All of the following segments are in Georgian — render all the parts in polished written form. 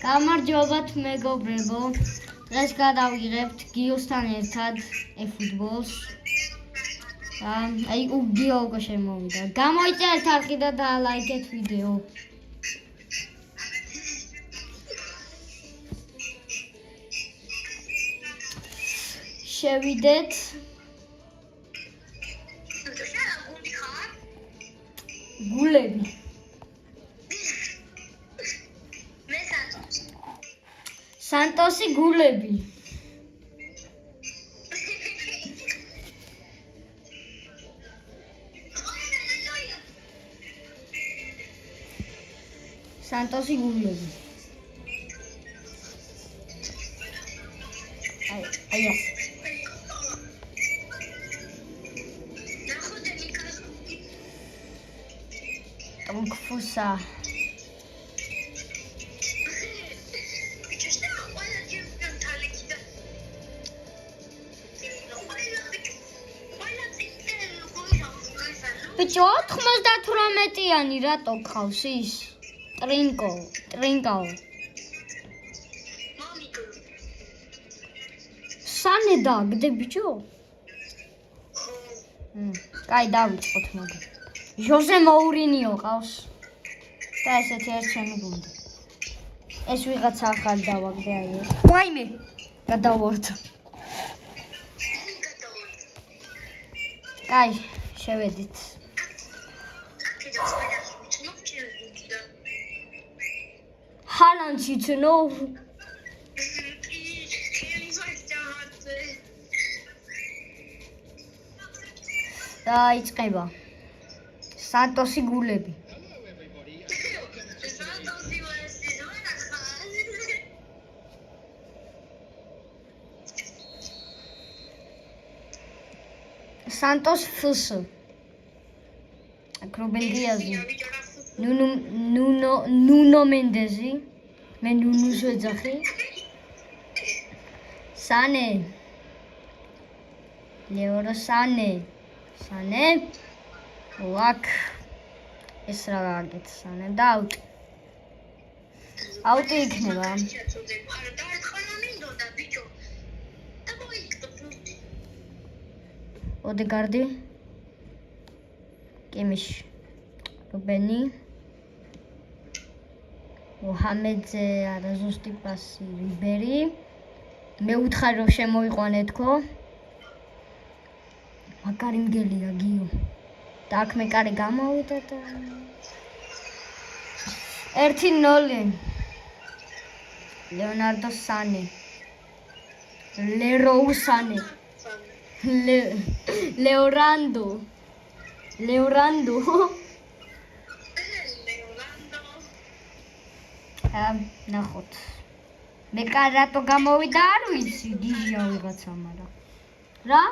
გამარჯობათ მეგობრებო. დღეს გადავიღებთ გიოსთან ერთად ეფუტბოლს. აი გიო უკვე შემოვიდა. გამოიწერეთ არხი და დაალაიქეთ ვიდეო. შევიდეთ. გულები. Santosi gulები. Santosi gulები. Ai. Fusa. Bicho 98-იანი რატო გყავს ის? ტრინკაო. სანე დაგდე ბიჭო? კაი დავიწყოთ მოდი. ჟოზე მოურინიო ყავს. და ესეთი ერთ ჩემი გუნდი. ეს ვიღაცა ახალი დავაგდე აი ეს. ვაიმე, გადავორდ. კაი, შევედით. Haaland იცნო? დაიწყება. Santosi gulები. Santos Fus. Ruben Dias. Nuno Mendes. მე ნუნუს ვეძახი. Sane. Leoro Sane. Lak. ეს რა გაგეთ Sane და აუტი. აუტი იქნება. ოდეგარდი. კიმიშ. რუბენი. Mohamed არაზუსტი პასი რიბერი. მე უთხარ რომ შემოიყვანეთქო. მაგარი მგელია გიო. და აქ მე კარი გამოვიდა და 1-0. Leonardo Sane. Leroy Sane. Leorando. ნახოთ. მე კარატო გამოვიდა არ ვიცი, გიჟია ვიღაცა, მაგრამ. რა?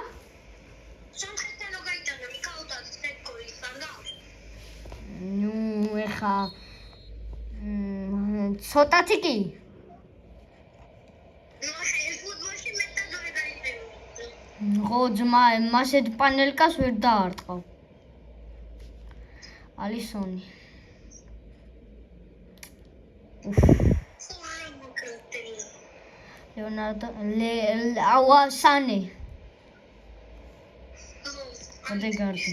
სამხრეთთან რო გაიტანა მიკაუტას თეთრ სანდა. ნუ ეხა ცოტათი კი. ფუტბოლში მეტად ვერ გაიწევს. ხო, ძმა, მასეთ პანელკას ვერ დაარტყავ. ალისონი. Leonardo Sane. Odegaardi.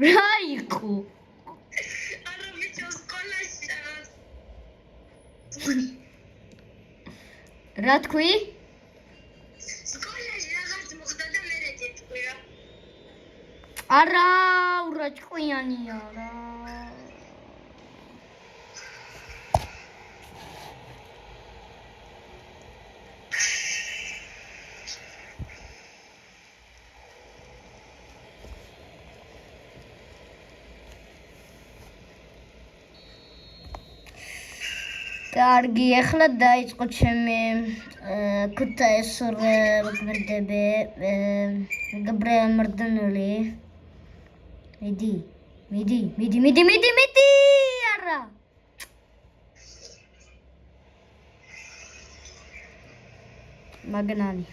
რა იყო? არა ბიჭო სკოლაში. რა თქვი? სკოლაში რაღაც მოხდა და მე რეჭყვია. არა, ურაჭყვიანია რა. კარგი, ახლა დაიწყო ჩემი ქუთაისური მოქმედები. გაბრემარდნული. მიდი. არა. მაგნანი.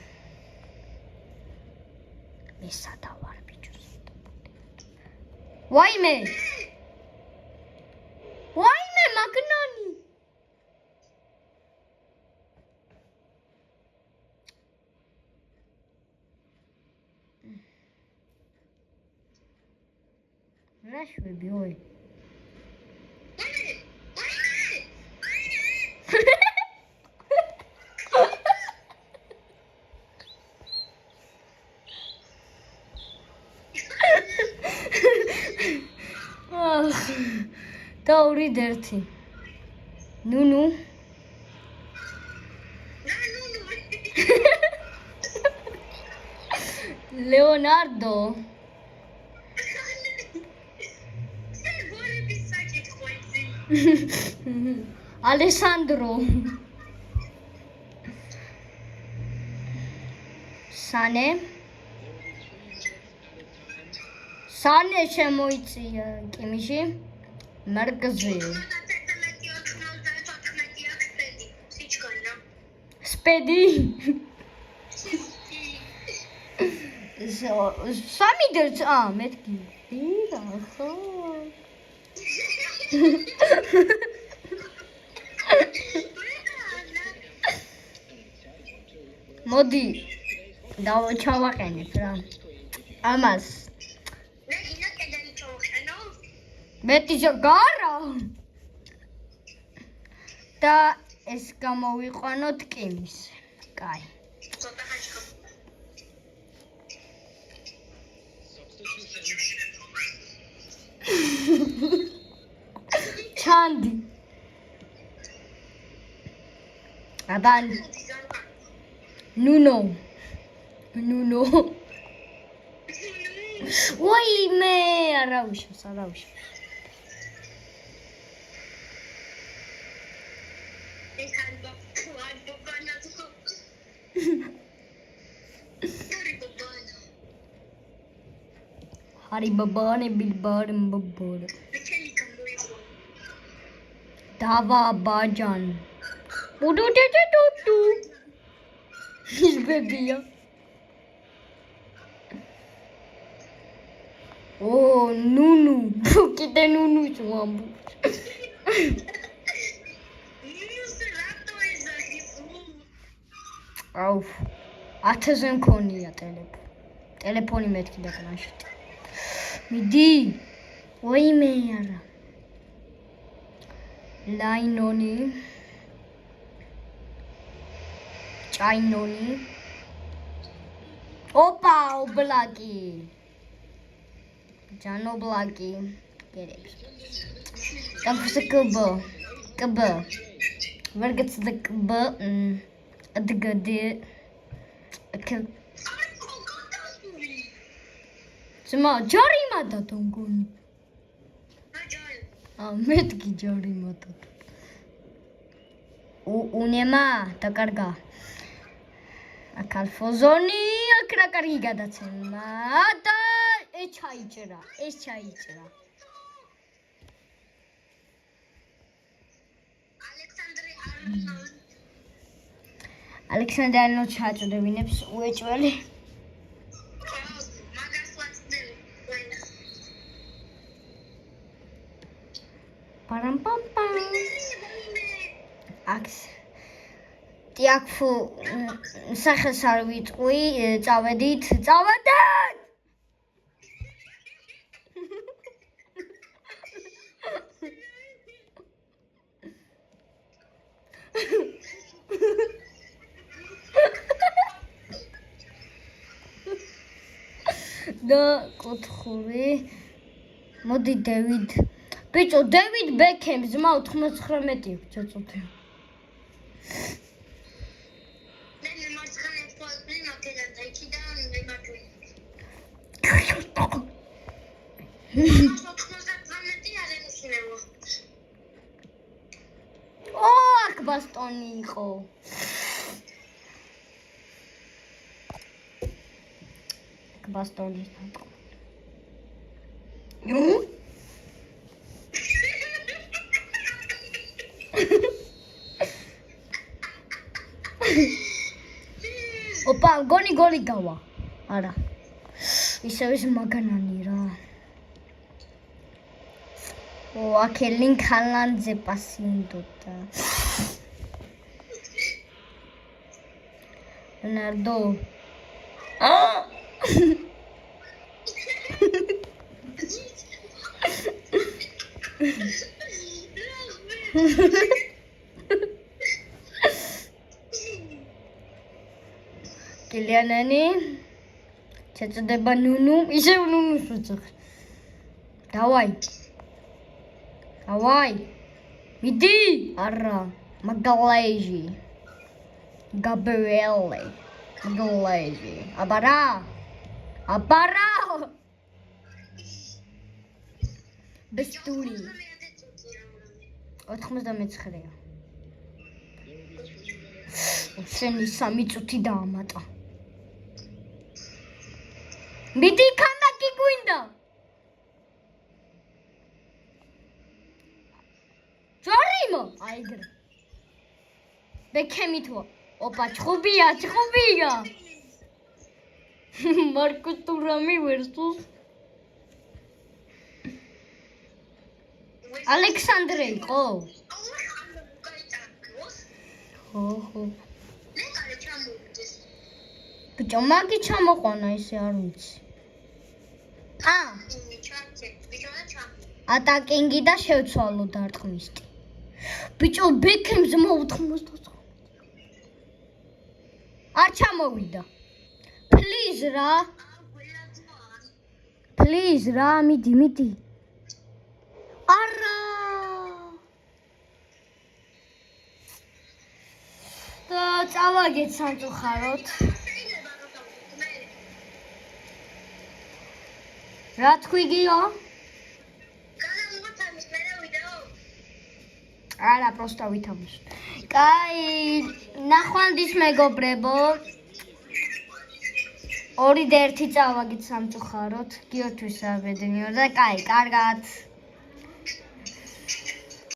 ესადა ვარ ბიჭო. ვაიმე. რა შვები, ой. დავრიდ ერთი. ნუნუ. ლეონარდო. ალესანდრო. სანე. სანე შემოიწია კიმიში. მარკზე. სპედი. სამი დერც მეთქი. ირა ხო. მოდი დავჩავაყენებ რა. ამას. მეტი ჯგარა. და ეს გამოვიყვანოთ კიმის. კაი. ჩანდი. აბან. ნუნო. ვაიმე, არა უშავს. Hari babane bilbar babbar. Dava bajan. Udu. His baby. Oh, Nunu. Kita Nunu semua. Auf. Ათასზე მქონია ტელეფონი მეთქი და პლანშეტი. მიდი. ვაიმე არა. ლაინონი. ჭაინონი. ოპა, ობლაკი. ჯანობლაკი. გერებს. დამფსკბ. კბ. ვერგეცდკბ. ადგდი. Sma, ჯარიმადა თონგონი. მეთქი ჯარიმადა. უნემა დაკარგა. აკალფოზონი, აკრა კარგი გადაცემა და ეს ჩაიჭრა. ალექსანდრე არნოლდ ჩააწოდებინებს უეჭველი. Pam. Aks. Tiakfu სახეს არ ვიტყვი, წავედით. და კუთხური. მოდი დევიდ. ბიჭო, დევიდ ბექემს ძმა 99 ჩაწოდე. აქ ბასტონი იყო. ბასტონი. ოპა, გოლი გავა. არა. ისევ ის მაგანანი რა. აქელინ ქალანძე პასინდოდა. Leonardo. კილიანანი შეწდება ნუნუ, ისევ ნუნუს უძახს. დავაი. მიდი! არა, მაგალაიჟი. გაბრიელე. მაგალაიჟი. აბარა! bestuli 99-ია. შენი 3 წუთი დაამატა. მიდი ხანდა კი გვინდა. ჯორიმო, აიგრე. ბექემითო. ოპა, ჭხუბია. მარკუს ტურამი versus ალექსანდრე იყო? ხო. ბიჭო, მაგი ჩამოყვანა ისე არ ვიცი. ატაკინგი და შევცვალო დარტყმისტი. ბიჭო, ბექემს მოვთხოვს. არ ჩამოვიდა. Please რა, მიდი. არა. და წავაგეთ სამწუხაროდ. რა თქვი გიო? არა, просто ვითამაშ. კაი, ნახვამდის მეგობრებო. 2 და 1 წავაგეთ სამწუხაროდ. გიოთვის აბედნიო და კაი, კარგად.